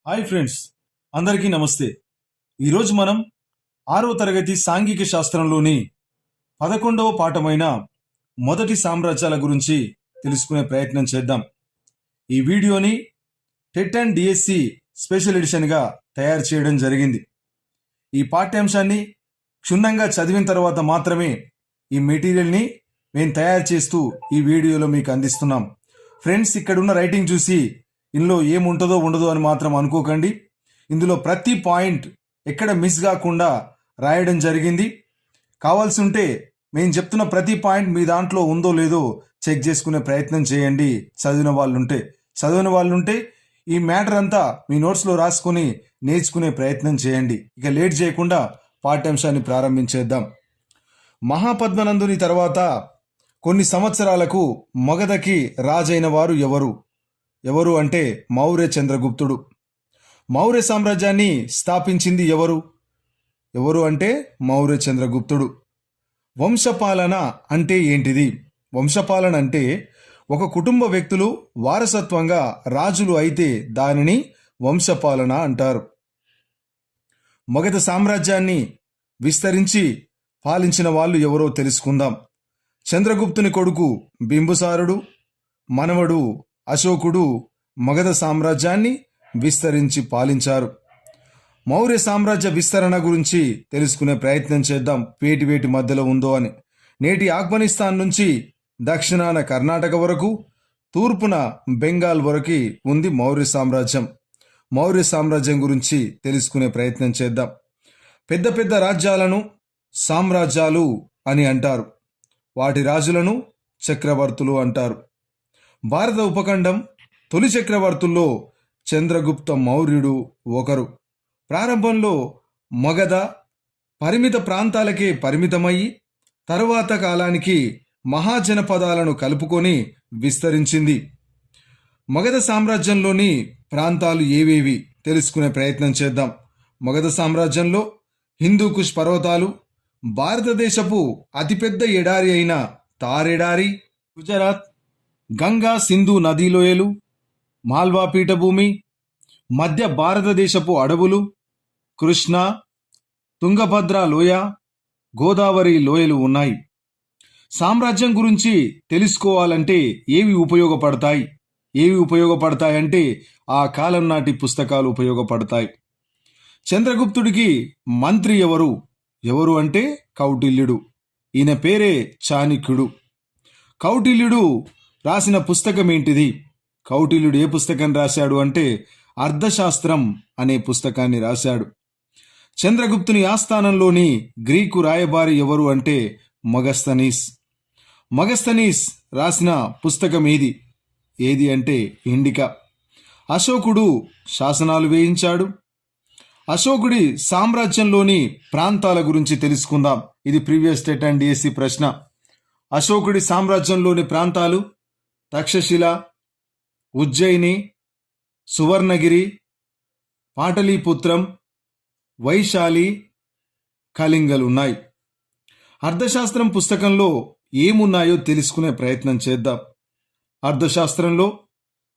Hi friends, అందరికీ నమస్తే. ఈరోజు మనం 6వ తరగతి సాంఘిక శాస్త్రంలోని 11వ పాఠమైన మొదటి సామ్రాజ్యాల గురించి తెలుసుకునే ప్రయత్నం చేద్దాం. ఈ వీడియోని టెట్ అండ్ డిఎస్సి స్పెషల్ ఎడిషన్గా తయారు చేయడం జరిగింది. ఈ పాఠ్యాంశాన్ని క్షుణ్ణంగా చదివిన తర్వాత మాత్రమే ఈ మెటీరియల్ని మేము తయారు చేస్తూ ఈ వీడియోలో మీకు అందిస్తున్నాం. ఫ్రెండ్స్, ఇక్కడున్న రైటింగ్ చూసి ఇందులో ఏముంటుందో ఉండదో అని మాత్రం అనుకోకండి. ఇందులో ప్రతి పాయింట్ ఎక్కడ మిస్ కాకుండా రాయడం జరిగింది. కావాల్సి ఉంటే మేము చెప్తున్న ప్రతి పాయింట్ మీ దాంట్లో ఉందో లేదో చెక్ చేసుకునే ప్రయత్నం చేయండి. చదివిన వాళ్ళుంటే ఈ మ్యాటర్ అంతా మీ నోట్స్లో రాసుకొని నేర్చుకునే ప్రయత్నం చేయండి. ఇక లేట్ చేయకుండా పాఠ్యాంశాన్ని ప్రారంభించేద్దాం. మహాపద్మనందుని తర్వాత కొన్ని సంవత్సరాలకు మగధకి రాజైన వారు ఎవరు అంటే మౌర్య చంద్రగుప్తుడు. మౌర్య సామ్రాజ్యాన్ని స్థాపించింది ఎవరు అంటే మౌర్య చంద్రగుప్తుడు. వంశపాలన అంటే ఏంటిది? వంశపాలన అంటే ఒక కుటుంబ వ్యక్తులు వారసత్వంగా రాజులు అయితే దానిని వంశపాలన అంటారు. మగధ సామ్రాజ్యాన్ని విస్తరించి పాలించిన వాళ్ళు ఎవరో తెలుసుకుందాం. చంద్రగుప్తుని కొడుకు బింబుసారుడు, మనవడు అశోకుడు మగధ సామ్రాజ్యాన్ని విస్తరించి పాలించారు. మౌర్య సామ్రాజ్య విస్తరణ గురించి తెలుసుకునే ప్రయత్నం చేద్దాం. వేటి మధ్యలో ఉందో అని. నేటి ఆఫ్ఘనిస్తాన్ నుంచి దక్షిణాన కర్ణాటక వరకు, తూర్పున బెంగాల్ వరకు ఉంది మౌర్య సామ్రాజ్యం. మౌర్య సామ్రాజ్యం గురించి తెలుసుకునే ప్రయత్నం చేద్దాం. పెద్ద పెద్ద రాజ్యాలను సామ్రాజ్యాలు అని అంటారు. వాటి రాజులను చక్రవర్తులు అంటారు. భారత ఉపఖండం తొలి చక్రవర్తుల్లో చంద్రగుప్త మౌర్యుడు ఒకరు. ప్రారంభంలో మగధ పరిమిత ప్రాంతాలకే పరిమితమయ్యి తరువాత కాలానికి మహాజనపదాలను కలుపుకొని విస్తరించింది. మగధ సామ్రాజ్యంలోని ప్రాంతాలు ఏవేవి తెలుసుకునే ప్రయత్నం చేద్దాం. మగధ సామ్రాజ్యంలో హిందూకుష్ పర్వతాలు, భారతదేశపు అతిపెద్ద ఎడారి అయిన థార్ ఎడారి, గుజరాత్, గంగా సింధు నదీలోయలు, మాల్వా పీఠభూమి, మధ్య భారతదేశపు అడవులు, కృష్ణ, తుంగభద్ర లోయ, గోదావరి లోయలు ఉన్నాయి. సామ్రాజ్యం గురించి తెలుసుకోవాలంటే ఏవి ఉపయోగపడతాయంటే ఆ కాలం నాటి పుస్తకాలు ఉపయోగపడతాయి. చంద్రగుప్తుడికి మంత్రి ఎవరు అంటే కౌటిల్యుడు. ఈయన పేరే చాణక్యుడు. కౌటిల్యుడు రాసిన పుస్తకం ఏంటిది? కౌటిల్యుడు ఏ పుస్తకం రాశాడు అంటే అర్థశాస్త్రం అనే పుస్తకాన్ని రాశాడు. చంద్రగుప్తుని ఆస్థానంలోని గ్రీకు రాయబారి ఎవరు అంటే మగస్తనీస్ రాసిన పుస్తకం ఏది అంటే ఇండికా. అశోకుడు శాసనాలు వేయించాడు. అశోకుడి సామ్రాజ్యంలోని ప్రాంతాల గురించి తెలుసుకుందాం. ఇది ప్రీవియస్ టెట్ అండ్ డిఎస్సి ప్రశ్న. అశోకుడి సామ్రాజ్యంలోని ప్రాంతాలు తక్షశిల, ఉజ్జయిని, సువర్ణగిరి, పాటలీపుత్రం, వైశాలి, కళింగలు ఉన్నాయి. అర్థశాస్త్రం పుస్తకంలో ఏమున్నాయో తెలుసుకునే ప్రయత్నం చేద్దాం. అర్థశాస్త్రంలో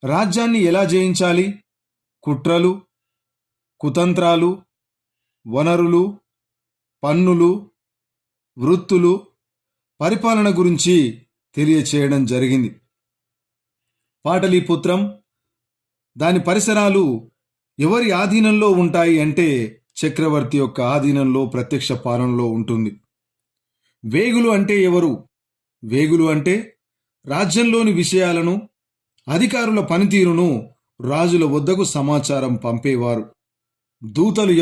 రాజ్యాన్ని ఎలా జయించాలి, కుట్రలు, కుతంత్రాలు, వనరులు, పన్నులు, వృత్తులు, పరిపాలన గురించి తెలియచేయడం జరిగింది. పాటలీపుత్రం, దాని పరిసరాలు ఎవరి ఆధీనంలో ఉంటాయి అంటే చక్రవర్తి యొక్క ఆధీనంలో, ప్రత్యక్ష పాలనలో ఉంటుంది. వేగులు అంటే ఎవరు? వేగులు అంటే రాజ్యంలోని విషయాలను, అధికారుల పనితీరును రాజుల వద్దకు సమాచారం పంపేవారు. దూతలు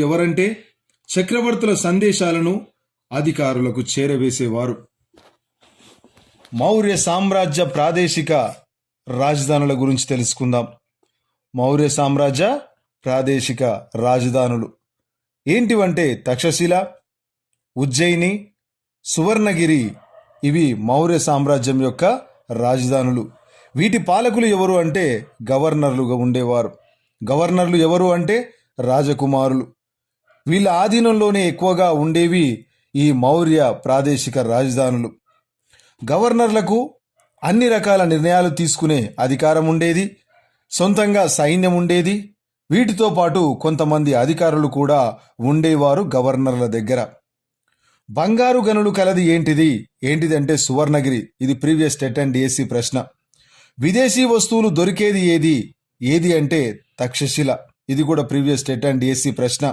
ఎవరంటే చక్రవర్తుల సందేశాలను అధికారులకు చేరవేసేవారు. మౌర్య సామ్రాజ్య ప్రాదేశిక రాజధానుల గురించి తెలుసుకుందాం. మౌర్య సామ్రాజ్య ప్రాదేశిక రాజధానులు ఏంటివంటే తక్షశిల, ఉజ్జయిని, సువర్ణగిరి. ఇవి మౌర్య సామ్రాజ్యం యొక్క రాజధానులు. వీటి పాలకులు ఎవరు అంటే గవర్నర్లుగా ఉండేవారు. గవర్నర్లు ఎవరు అంటే రాజకుమారులు. వీళ్ళ ఆధీనంలోనే ఎక్కువగా ఉండేవి ఈ మౌర్య ప్రాదేశిక రాజధానులు. గవర్నర్లకు అన్ని రకాల నిర్ణయాలు తీసుకునే అధికారం ఉండేది. సొంతంగా సైన్యం ఉండేది. వీటితో పాటు కొంతమంది అధికారులు కూడా ఉండేవారు గవర్నర్ల దగ్గర. బంగారు గనులు కలది ఏంటిదంటే సువర్ణగిరి. ఇది ప్రీవియస్ టెట్ అండ్ డిఎస్సి ప్రశ్న. విదేశీ వస్తువులు దొరికేది ఏది అంటే తక్షశిల. ఇది కూడా ప్రీవియస్ టెట్ అండ్ డిఎస్సి ప్రశ్న.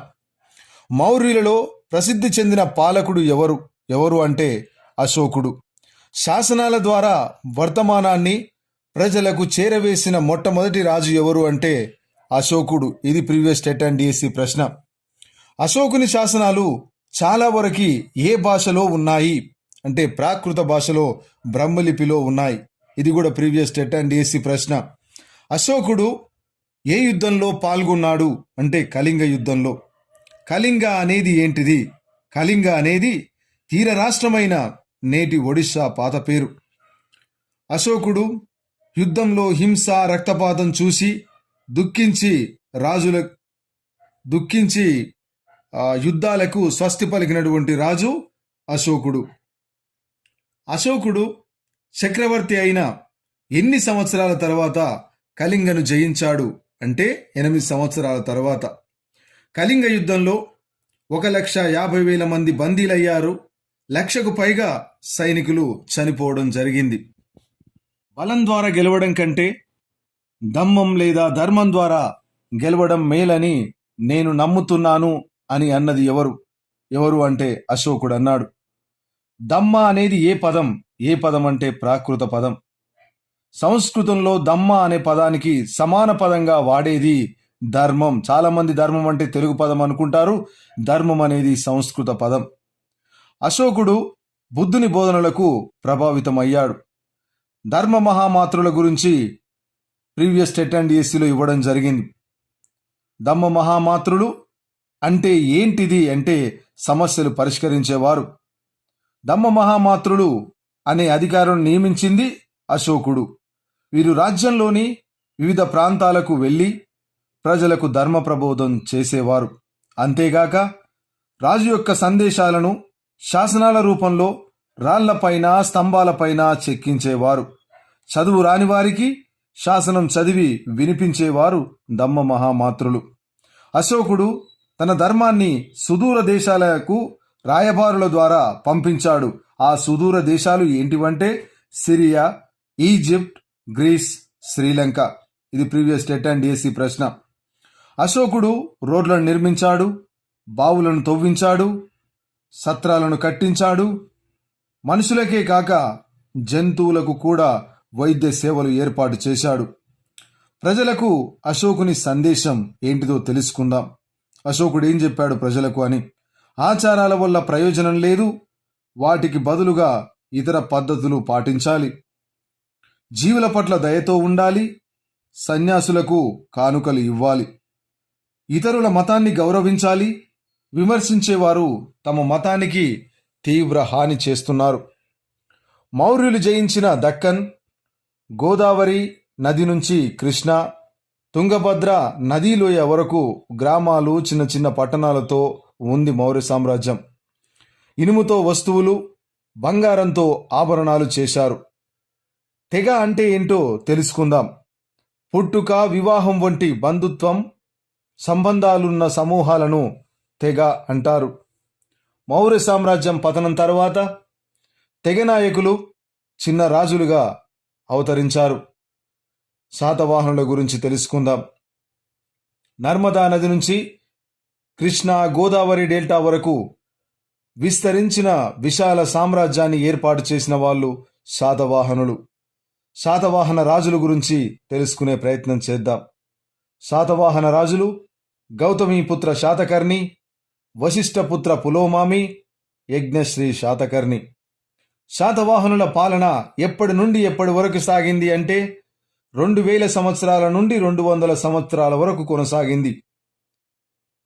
మౌర్యులలో ప్రసిద్ధి చెందిన పాలకుడు ఎవరు అంటే అశోకుడు. శాసనాల ద్వారా వర్తమానాన్ని ప్రజలకు చేరవేసిన మొట్టమొదటి రాజు ఎవరు అంటే అశోకుడు. ఇది ప్రీవియస్ టెట్ అండ్ డిఎస్సి ప్రశ్న. అశోకుని శాసనాలు చాలా వరకు ఏ భాషలో ఉన్నాయి అంటే ప్రాకృత భాషలో, బ్రహ్మలిపిలో ఉన్నాయి. ఇది కూడా ప్రీవియస్ టెట్ అండ్ డిఎస్సి ప్రశ్న. అశోకుడు ఏ యుద్ధంలో పాల్గొన్నాడు అంటే కళింగ యుద్ధంలో. కళింగ అనేది ఏంటిది? కళింగ అనేది తీర రాష్ట్రమైన నేటి ఒడిశా పాత పేరు. అశోకుడు యుద్ధంలో హింస, రక్తపాతం చూసి దుఃఖించి యుద్ధాలకు స్వస్తి పలికినటువంటి రాజు అశోకుడు. అశోకుడు చక్రవర్తి అయిన ఎన్ని సంవత్సరాల తర్వాత కళింగను జయించాడు అంటే 8 సంవత్సరాల తర్వాత. కళింగ యుద్ధంలో 1,50,000 మంది బందీలయ్యారు. 1,00,000కు పైగా సైనికులు చనిపోవడం జరిగింది. బలం ద్వారా గెలవడం కంటే దమ్మం లేదా ధర్మం ద్వారా గెలవడం మేలని నేను నమ్ముతున్నాను అని అన్నది ఎవరు అంటే అశోకుడు అన్నాడు. దమ్మ అనేది ఏ పదం అంటే ప్రాకృత పదం. సంస్కృతంలో దమ్మ అనే పదానికి సమాన పదంగా వాడేది ధర్మం. చాలా మంది ధర్మం అంటే తెలుగు పదం అనుకుంటారు. ధర్మం అనేది సంస్కృత పదం. అశోకుడు బుద్ధుని బోధనలకు ప్రభావితమయ్యాడు. ధర్మ మహామాత్రుల గురించి ప్రీవియస్ టెట్ అండ్ డిఎస్సిలో ఇవ్వడం జరిగింది. ధమ్మ మహామాత్రులు అంటే ఏంటిది అంటే సమస్యలు పరిష్కరించేవారు. ధమ్మ మహామాత్రులు అనే అధికారులను నియమించింది అశోకుడు. వీరు రాజ్యంలోని వివిధ ప్రాంతాలకు వెళ్ళి ప్రజలకు ధర్మ ప్రబోధం చేసేవారు. అంతేగాక రాజు యొక్క సందేశాలను శాసనాల రూపంలో రాళ్లపైన, స్తంభాలపైన చెక్కించేవారు. చదువు రాని వారికి శాసనం చదివి వినిపించేవారు ధమ్మ మహామాత్రులు. అశోకుడు తన ధర్మాన్ని సుదూర దేశాలకు రాయబారుల ద్వారా పంపించాడు. ఆ సుదూర దేశాలు ఏంటివంటే సిరియా, ఈజిప్ట్, గ్రీస్, శ్రీలంక. ఇది ప్రీవియస్ టెట్ అండ్ డిఎస్సి ప్రశ్న. అశోకుడు రోడ్లను నిర్మించాడు, బావులను తవ్వించాడు, సత్రాలను కట్టించాడు. మనుషులకే కాక జంతువులకు కూడా వైద్య సేవలు ఏర్పాటు చేశాడు. ప్రజలకు అశోకుని సందేశం ఏంటిదో తెలుసుకుందాం. అశోకుడు ఏం చెప్పాడు ప్రజలకు అని. ఆచారాల వల్ల ప్రయోజనం లేదు, వాటికి బదులుగా ఇతర పద్ధతులు పాటించాలి. జీవుల పట్ల దయతో ఉండాలి, సన్యాసులకు కానుకలు ఇవ్వాలి. ఇతరుల మతాన్ని గౌరవించాలి. విమర్శించేవారు తమ మతానికి తీవ్ర హాని చేస్తున్నారు. మౌర్యులు జయించిన దక్కన్, గోదావరి నది నుంచి కృష్ణ, తుంగభద్ర నదీలోయ వరకు గ్రామాలు, చిన్న చిన్న పట్టణాలతో ఉంది మౌర్య సామ్రాజ్యం. ఇనుముతో వస్తువులు, బంగారంతో ఆభరణాలు చేశారు. తెగ అంటే ఏంటో తెలుసుకుందాం. పుట్టుక, వివాహం వంటి బంధుత్వం సంబంధాలున్న సమూహాలను తెగ అంటారు. మౌర్య సామ్రాజ్యం పతనం తర్వాత తెగ నాయకులు చిన్న రాజులుగా అవతరించారు. శాతవాహనుల గురించి తెలుసుకుందాం. నర్మదా నది నుంచి కృష్ణా, గోదావరి డెల్టా వరకు విస్తరించిన విశాల సామ్రాజ్యాన్ని ఏర్పాటు చేసిన వాళ్ళు శాతవాహనులు. శాతవాహన రాజుల గురించి తెలుసుకునే ప్రయత్నం చేద్దాం. శాతవాహన రాజులు గౌతమీపుత్ర శాతకర్ణి, వశిష్ఠపుత్ర పులోమామి, యజ్ఞశ్రీ శాతకర్ణి. శాతవాహనుల పాలన ఎప్పటి నుండి ఎప్పటి వరకు సాగింది అంటే 2000 సంవత్సరాల నుండి 200 సంవత్సరాల వరకు కొనసాగింది.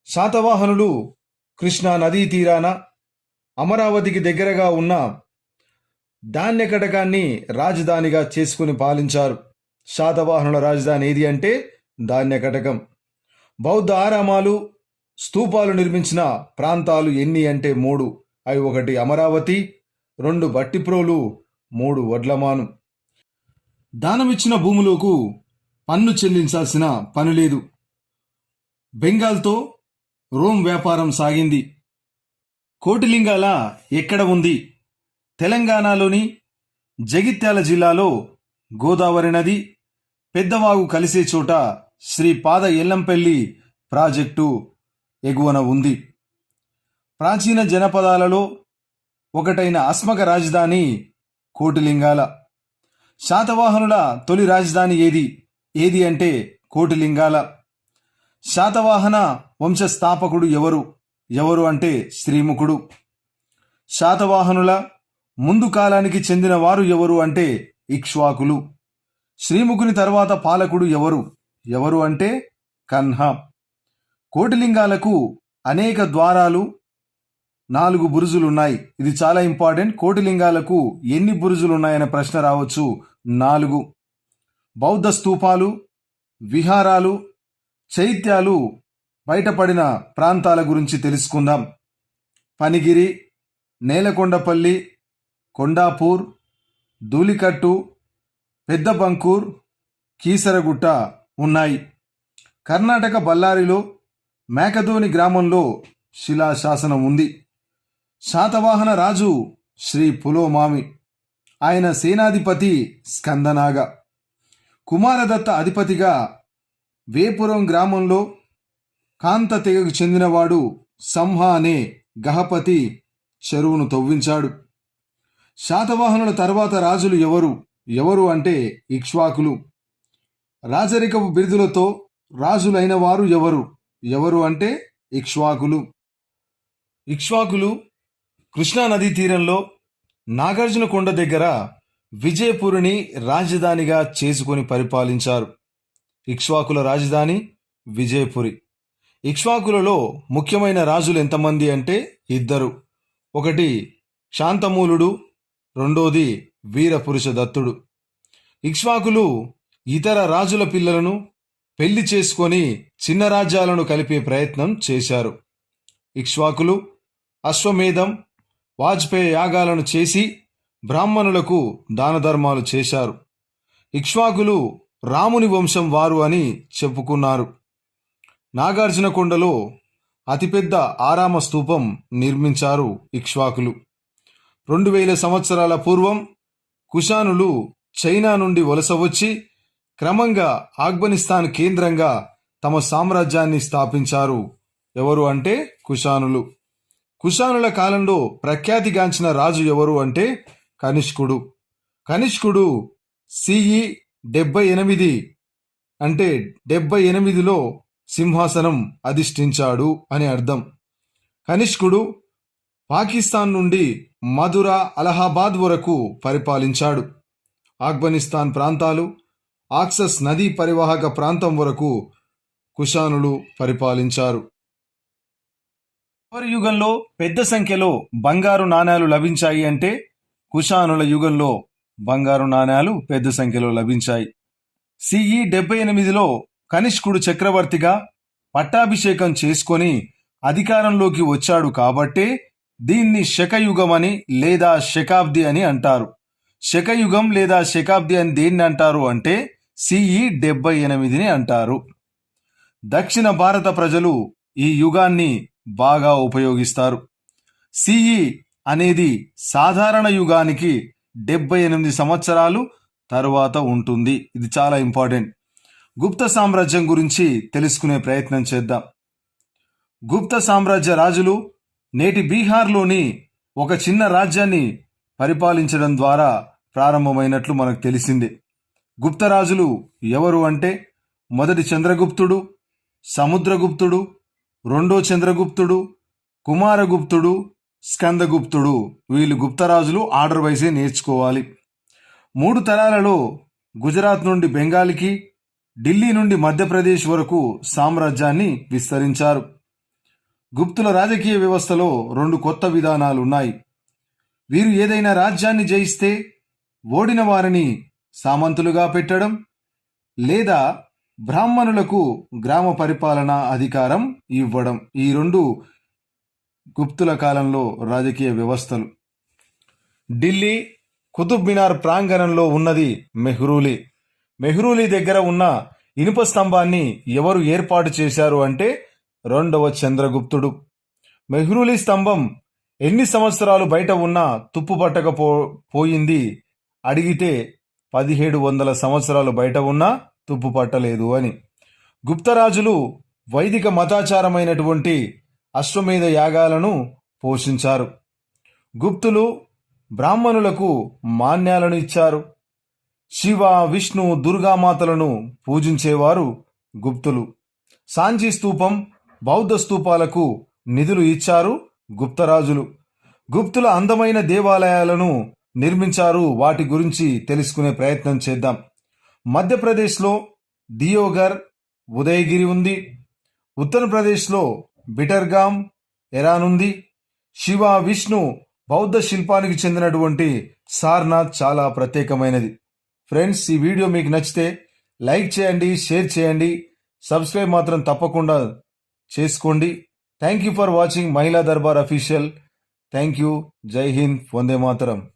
శాతవాహనులు కృష్ణా నదీ తీరాన అమరావతికి దగ్గరగా ఉన్న ధాన్యకటకాన్ని రాజధానిగా చేసుకుని పాలించారు. శాతవాహనుల రాజధాని ఏది అంటే ధాన్యకటకం. బౌద్ధ ఆరామాలు, స్తూపాలు నిర్మించిన ప్రాంతాలు ఎన్ని అంటే 3. అవి 1 అమరావతి, 2 బట్టిప్రోలు, 3 వడ్లమాను. దానమిచ్చిన భూములకు పన్ను చెల్లించాల్సిన పని లేదు. బెంగాల్తో రోమ్ వ్యాపారం సాగింది. కోటిలింగాల ఎక్కడ ఉంది? తెలంగాణలోని జగిత్యాల జిల్లాలో గోదావరి నది పెద్దవాగు కలిసే చోట శ్రీ పాద ఎల్లంపల్లి ప్రాజెక్టు ఎగువన ఉంది. ప్రాచీన జనపదాలలో ఒకటైన అస్మక రాజధాని కోటిలింగాల. శాతవాహనుల తొలి రాజధాని ఏది అంటే కోటిలింగాల. శాతవాహన వంశస్థాపకుడు ఎవరు అంటే శ్రీముఖుడు. శాతవాహనుల ముందు కాలానికి చెందిన వారు ఎవరు అంటే ఇక్ష్వాకులు. శ్రీముఖుని తర్వాత పాలకుడు ఎవరు అంటే కన్హ. కోటిలింగాలకు అనేక ద్వారాలు, 4 బురుజులున్నాయి. ఇది చాలా ఇంపార్టెంట్. కోటిలింగాలకు ఎన్ని బురుజులున్నాయనే ప్రశ్న రావచ్చు. 4. బౌద్ధ స్తూపాలు, విహారాలు, చైత్యాలు బయటపడిన ప్రాంతాల గురించి తెలుసుకుందాం. పనిగిరి, నేలకొండపల్లి, కొండాపూర్, ధూళికట్టు, పెద్ద బంకూర్, కీసరగుట్ట ఉన్నాయి. కర్ణాటక బళ్ళారిలో మేకదోని గ్రామంలో శిలాశాసనం ఉంది. శాతవాహన రాజు శ్రీ పులోమామి. ఆయన సేనాధిపతి స్కందనాగ. కుమారదత్త అధిపతిగా వేపురం గ్రామంలో కాంత తెగకు చెందినవాడు సంహ అనే గహపతి చెరువును తవ్వించాడు. శాతవాహనుల తర్వాత రాజులు ఎవరు అంటే ఇక్ష్వాకులు. రాజరికపు బిరుదులతో రాజులైన వారు ఎవరు అంటే ఇక్ష్వాకులు. ఇక్ష్వాకులు కృష్ణా నదీ తీరంలో నాగార్జున కొండ దగ్గర విజయపురిని రాజధానిగా చేసుకొని పరిపాలించారు. ఇక్ష్వాకుల రాజధాని విజయపురి. ఇక్ష్వాకులలో ముఖ్యమైన రాజులు ఎంతమంది అంటే 2. ఒకటి శాంతమూలుడు, రెండోది వీరపురుష దత్తుడు. ఇక్ష్వాకులు ఇతర రాజుల పిల్లలను పెళ్లి చేసుకొని చిన్న రాజ్యాలను కలిపే ప్రయత్నం చేశారు. ఇక్ష్వాకులు అశ్వమేధం, వాజ్పేయ యాగాలను చేసి బ్రాహ్మణులకు దానధర్మాలు చేశారు. ఇక్ష్వాకులు రాముని వంశం వారు అని చెప్పుకున్నారు. నాగార్జున కొండలో అతిపెద్ద ఆరామ స్తూపం నిర్మించారు ఇక్ష్వాకులు. 2000 సంవత్సరాల పూర్వం కుషానులు చైనా నుండి వలస వచ్చి క్రమంగా ఆఫ్ఘనిస్తాన్ కేంద్రంగా తమ సామ్రాజ్యాన్ని స్థాపించారు. ఎవరు అంటే కుషానులు. కుషానుల కాలంలో ప్రఖ్యాతిగాంచిన రాజు ఎవరు అంటే కనిష్కుడు. కనిష్కుడు సిఈ 78 అంటే 78లో సింహాసనం అధిష్ఠించాడు అని అర్థం. కనిష్కుడు పాకిస్తాన్ నుండి మధుర, అలహాబాద్ వరకు పరిపాలించాడు. ఆఫ్ఘనిస్తాన్ ప్రాంతాలు, ఆక్సస్ నదీ పరివాహక ప్రాంతం వరకు కుషానులు పరిపాలించారు. ఎవరి యుగంలో పెద్ద సంఖ్యలో బంగారు నాణేలు లభించాయి అంటే కుషానుల యుగంలో బంగారు నాణేలు పెద్ద సంఖ్యలో లభించాయి. సిఈ 78లో కనిష్కుడు చక్రవర్తిగా పట్టాభిషేకం చేసుకొని అధికారంలోకి వచ్చాడు కాబట్టే దీన్ని శకయుగమని లేదా శకాబ్ది అని అంటారు. శకయుగం లేదా శకాబ్ది అని దేన్ని అంటారు అంటే సిఈ 78ని అంటారు. దక్షిణ భారత ప్రజలు ఈ యుగాన్ని బాగా ఉపయోగిస్తారు. సిఈ అనేది సాధారణ యుగానికి 78 సంవత్సరాలు తరువాత ఉంటుంది. ఇది చాలా ఇంపార్టెంట్. గుప్త సామ్రాజ్యం గురించి తెలుసుకునే ప్రయత్నం చేద్దాం. గుప్త సామ్రాజ్య రాజులు నేటి బీహార్లోని ఒక చిన్న రాజ్యాన్ని పరిపాలించడం ద్వారా ప్రారంభమైనట్లు మనకు తెలిసిందే. గుప్త రాజులు ఎవరు అంటే మొదటి చంద్రగుప్తుడు, సముద్రగుప్తుడు, రెండో చంద్రగుప్తుడు, కుమారగుప్తుడు, స్కందగుప్తుడు. వీళ్ళు గుప్తరాజులు. ఆర్డర్ వైజే నేర్చుకోవాలి. 3 తరాలలో గుజరాత్ నుండి బెంగాల్కి, ఢిల్లీ నుండి మధ్యప్రదేశ్ వరకు సామ్రాజ్యాన్ని విస్తరించారు. గుప్తుల రాజకీయ వ్యవస్థలో 2 కొత్త విధానాలున్నాయి. వీరు ఏదైనా రాజ్యాన్ని జయిస్తే ఓడిన వారిని సామంతులుగా పెట్టడం, లేదా బ్రాహ్మణులకు గ్రామ పరిపాలనా అధికారం ఇవ్వడం. ఈ 2 గుప్తుల కాలంలో రాజకీయ వ్యవస్థలు. ఢిల్లీ కుతుబ్ మినార్ ప్రాంగణంలో ఉన్నది మెహ్రూలీ. మెహ్రూలీ దగ్గర ఉన్న ఇనుప స్తంభాన్ని ఎవరు ఏర్పాటు చేశారు అంటే రెండవ చంద్రగుప్తుడు. మెహ్రూలి స్తంభం ఎన్ని సంవత్సరాలు బయట ఉన్నా తుప్పు పోయింది అడిగితే 1700 సంవత్సరాలు బయట ఉన్నా తుప్పు పట్టలేదు అని. గుప్తరాజులు వైదిక మతాచారమైనటువంటి అశ్వమేధ యాగాలను పోషించారు. గుప్తులు బ్రాహ్మణులకు మాన్యాలను ఇచ్చారు. శివ, విష్ణు, దుర్గామాతలను పూజించేవారు గుప్తులు. సాంచి స్తూపం, బౌద్ధ స్తూపాలకు నిధులు ఇచ్చారు గుప్తరాజులు. గుప్తుల అందమైన దేవాలయాలను నిర్మించారు. వాటి గురించి తెలుసుకునే ప్రయత్నం చేద్దాం. మధ్యప్రదేశ్లో దియోగర్, ఉదయగిరి ఉంది. ఉత్తరప్రదేశ్లో బిటర్గామ్, ఎరాన్ ఉంది. శివ, విష్ణు, బౌద్ధ శిల్పానికి చెందినటువంటి సార్నాథ్ చాలా ప్రత్యేకమైనది. ఫ్రెండ్స్, ఈ వీడియో మీకు నచ్చితే లైక్ చేయండి, షేర్ చేయండి, సబ్స్క్రైబ్ మాత్రం తప్పకుండా చేసుకోండి. థ్యాంక్ యూ ఫర్ వాచింగ్ మహిళా దర్బార్ అఫీషియల్. Thank you. జై హింద్. వందే మాతరం.